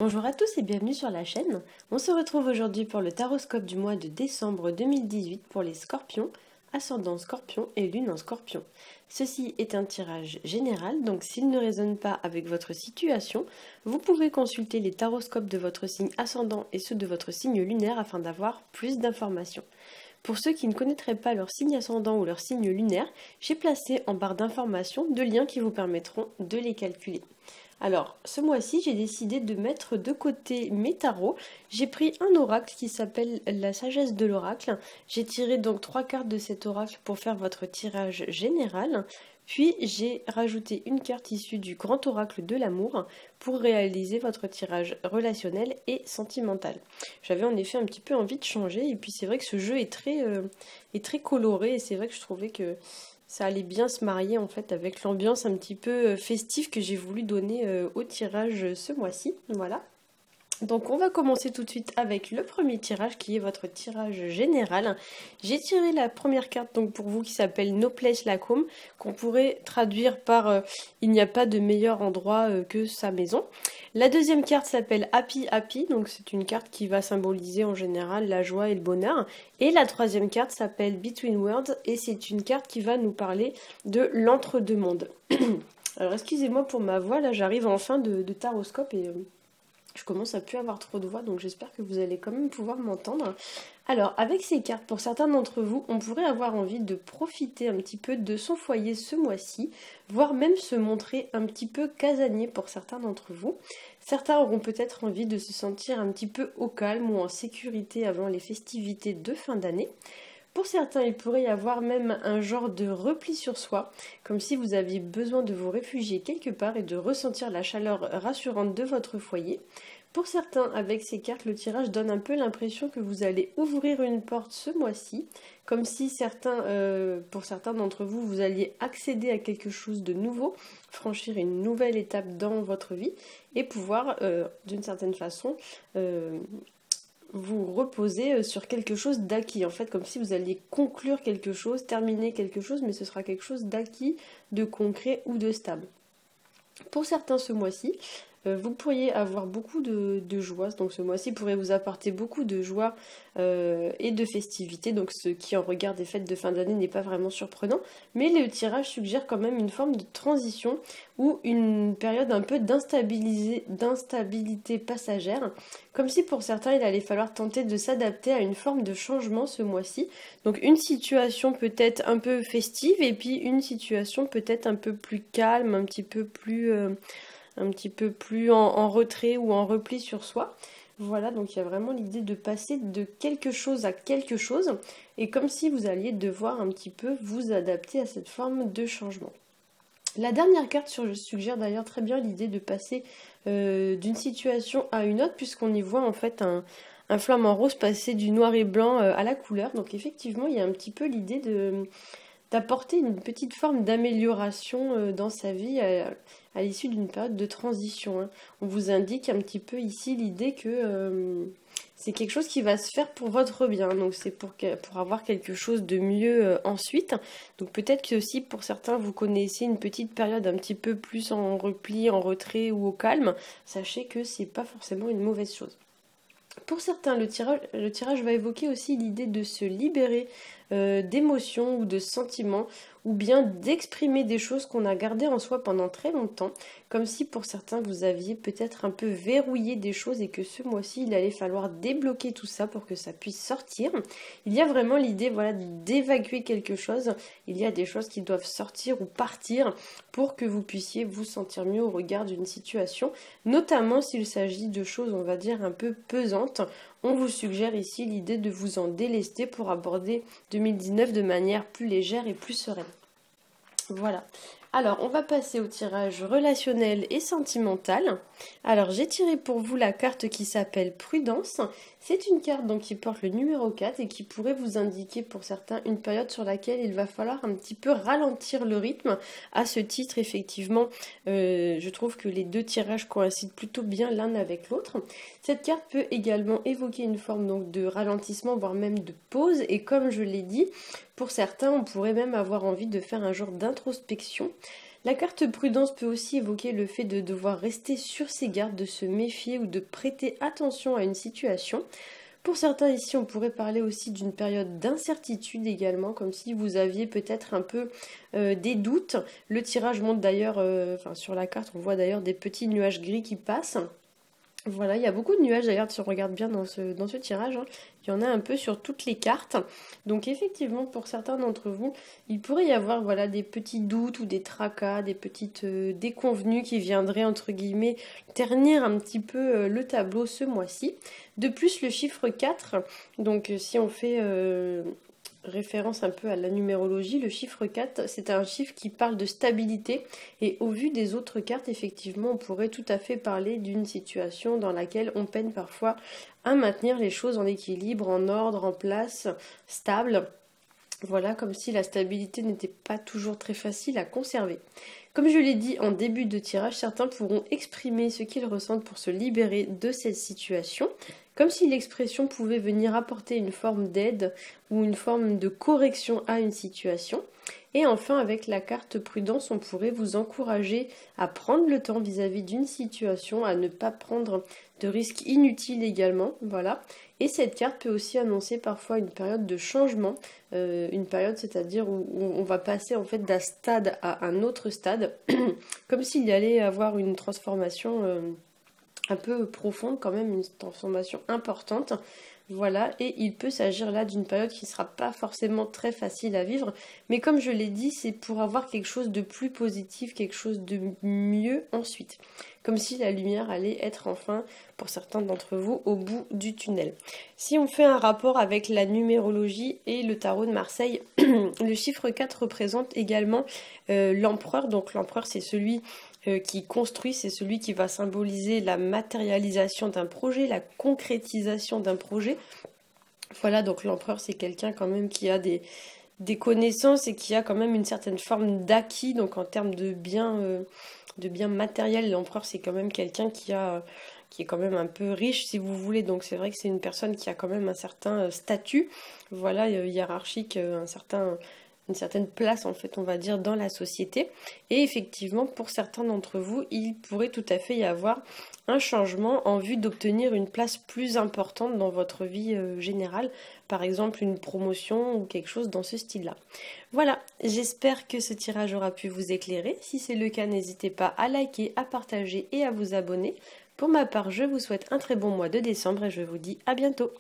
Bonjour à tous et bienvenue sur la chaîne. On se retrouve aujourd'hui pour le taroscope du mois de décembre 2018 pour les scorpions, ascendant scorpion et lune en scorpion. Ceci est un tirage général, donc s'il ne résonne pas avec votre situation, vous pouvez consulter les taroscopes de votre signe ascendant et ceux de votre signe lunaire afin d'avoir plus d'informations. Pour ceux qui ne connaîtraient pas leur signe ascendant ou leur signe lunaire, j'ai placé en barre d'informations deux liens qui vous permettront de les calculer. Alors, ce mois-ci, j'ai décidé de mettre de côté mes tarots. J'ai pris un oracle qui s'appelle la sagesse de l'oracle. J'ai tiré donc 3 cartes de cet oracle pour faire votre tirage général. Puis j'ai rajouté une carte issue du grand oracle de l'amour pour réaliser votre tirage relationnel et sentimental. J'avais en effet un petit peu envie de changer et puis c'est vrai que ce jeu est très coloré et c'est vrai que je trouvais que ça allait bien se marier en fait avec l'ambiance un petit peu festive que j'ai voulu donner au tirage ce mois-ci. Voilà. Donc on va commencer tout de suite avec le premier tirage qui est votre tirage général. J'ai tiré la première carte donc pour vous qui s'appelle No Place Like Home, qu'on pourrait traduire par il n'y a pas de meilleur endroit que sa maison. La deuxième carte s'appelle Happy Happy, donc c'est une carte qui va symboliser en général la joie et le bonheur. Et la troisième carte s'appelle Between Worlds et c'est une carte qui va nous parler de l'entre-deux-mondes. Alors excusez-moi pour ma voix, là j'arrive en fin de taroscope et je commence à plus avoir trop de voix, donc j'espère que vous allez quand même pouvoir m'entendre. Alors, avec ces cartes, pour certains d'entre vous, on pourrait avoir envie de profiter un petit peu de son foyer ce mois-ci, voire même se montrer un petit peu casanier pour certains d'entre vous. Certains auront peut-être envie de se sentir un petit peu au calme ou en sécurité avant les festivités de fin d'année. Pour certains, il pourrait y avoir même un genre de repli sur soi, comme si vous aviez besoin de vous réfugier quelque part et de ressentir la chaleur rassurante de votre foyer. Pour certains, avec ces cartes, le tirage donne un peu l'impression que vous allez ouvrir une porte ce mois-ci, comme si pour certains d'entre vous, vous alliez accéder à quelque chose de nouveau, franchir une nouvelle étape dans votre vie et pouvoir, d'une certaine façon, vous reposez sur quelque chose d'acquis, en fait, comme si vous alliez conclure quelque chose, terminer quelque chose, mais ce sera quelque chose d'acquis, de concret ou de stable. Pour certains ce mois-ci, vous pourriez avoir beaucoup de joie, donc ce mois-ci pourrait vous apporter beaucoup de joie et de festivité, donc ce qui en regard des fêtes de fin d'année n'est pas vraiment surprenant, mais le tirage suggère quand même une forme de transition ou une période un peu d'instabilité passagère, comme si pour certains il allait falloir tenter de s'adapter à une forme de changement ce mois-ci, donc une situation peut-être un peu festive et puis une situation peut-être un peu plus calme, un petit peu plus en retrait ou en repli sur soi. Voilà, donc il y a vraiment l'idée de passer de quelque chose à quelque chose, et comme si vous alliez devoir un petit peu vous adapter à cette forme de changement. La dernière carte suggère d'ailleurs très bien l'idée de passer d'une situation à une autre, puisqu'on y voit en fait un flamant rose passer du noir et blanc à la couleur. Donc effectivement, il y a un petit peu l'idée d'apporter une petite forme d'amélioration dans sa vie à l'issue d'une période de transition, hein. On vous indique un petit peu ici l'idée que c'est quelque chose qui va se faire pour votre bien, donc c'est pour avoir quelque chose de mieux ensuite. Donc peut-être que aussi pour certains vous connaissez une petite période un petit peu plus en repli, en retrait ou au calme, sachez que c'est pas forcément une mauvaise chose. Pour certains, le tirage va évoquer aussi l'idée de se libérer d'émotions ou de sentiments, ou bien d'exprimer des choses qu'on a gardées en soi pendant très longtemps, comme si pour certains vous aviez peut-être un peu verrouillé des choses et que ce mois-ci il allait falloir débloquer tout ça pour que ça puisse sortir. Il y a vraiment l'idée, voilà, d'évacuer quelque chose, il y a des choses qui doivent sortir ou partir pour que vous puissiez vous sentir mieux au regard d'une situation, notamment s'il s'agit de choses, on va dire, un peu pesantes. On vous suggère ici l'idée de vous en délester pour aborder 2019 de manière plus légère et plus sereine. Voilà. Alors, on va passer au tirage relationnel et sentimental. Alors, j'ai tiré pour vous la carte qui s'appelle Prudence. C'est une carte donc qui porte le numéro 4 et qui pourrait vous indiquer pour certains une période sur laquelle il va falloir un petit peu ralentir le rythme. À ce titre, effectivement, je trouve que les deux tirages coïncident plutôt bien l'un avec l'autre. Cette carte peut également évoquer une forme donc de ralentissement, voire même de pause. Et comme je l'ai dit, pour certains, on pourrait même avoir envie de faire un genre d'introspection. La carte prudence peut aussi évoquer le fait de devoir rester sur ses gardes, de se méfier ou de prêter attention à une situation. Pour certains ici, on pourrait parler aussi d'une période d'incertitude également, comme si vous aviez peut-être un peu des doutes. Le tirage montre d'ailleurs, sur la carte, on voit d'ailleurs des petits nuages gris qui passent. Voilà, il y a beaucoup de nuages d'ailleurs si on regarde bien dans ce tirage, hein. Il y en a un peu sur toutes les cartes. Donc effectivement, pour certains d'entre vous, il pourrait y avoir voilà, des petits doutes ou des tracas, des petites déconvenues qui viendraient entre guillemets ternir un petit peu le tableau ce mois-ci. De plus, le chiffre 4, donc si on fait référence un peu à la numérologie, le chiffre 4, c'est un chiffre qui parle de stabilité et au vu des autres cartes, effectivement, on pourrait tout à fait parler d'une situation dans laquelle on peine parfois à maintenir les choses en équilibre, en ordre, en place, stable. Voilà, comme si la stabilité n'était pas toujours très facile à conserver. Comme je l'ai dit en début de tirage, certains pourront exprimer ce qu'ils ressentent pour se libérer de cette situation, comme si l'expression pouvait venir apporter une forme d'aide ou une forme de correction à une situation. Et enfin, avec la carte prudence, on pourrait vous encourager à prendre le temps vis-à-vis d'une situation, à ne pas prendre de risques inutiles également, voilà. Et cette carte peut aussi annoncer parfois une période de changement, une période c'est-à-dire où on va passer en fait d'un stade à un autre stade, comme s'il y allait avoir une transformation un peu profonde quand même, une transformation importante. Voilà, et il peut s'agir là d'une période qui ne sera pas forcément très facile à vivre, mais comme je l'ai dit, c'est pour avoir quelque chose de plus positif, quelque chose de mieux ensuite. Comme si la lumière allait être enfin, pour certains d'entre vous, au bout du tunnel. Si on fait un rapport avec la numérologie et le tarot de Marseille, le chiffre 4 représente également l'empereur. Donc l'empereur, c'est celui qui construit, c'est celui qui va symboliser la matérialisation d'un projet, la concrétisation d'un projet. Voilà, donc l'empereur, c'est quelqu'un quand même qui a des connaissances et qui a quand même une certaine forme d'acquis. Donc en termes de biens matériels, l'empereur, c'est quand même quelqu'un qui est quand même un peu riche, si vous voulez. Donc c'est vrai que c'est une personne qui a quand même un certain statut, voilà, hiérarchique, une certaine place en fait on va dire dans la société, et effectivement pour certains d'entre vous il pourrait tout à fait y avoir un changement en vue d'obtenir une place plus importante dans votre vie générale, par exemple une promotion ou quelque chose dans ce style là. Voilà, j'espère que ce tirage aura pu vous éclairer. Si c'est le cas, n'hésitez pas à liker, à partager et à vous abonner. Pour ma part, je vous souhaite un très bon mois de décembre et je vous dis à bientôt.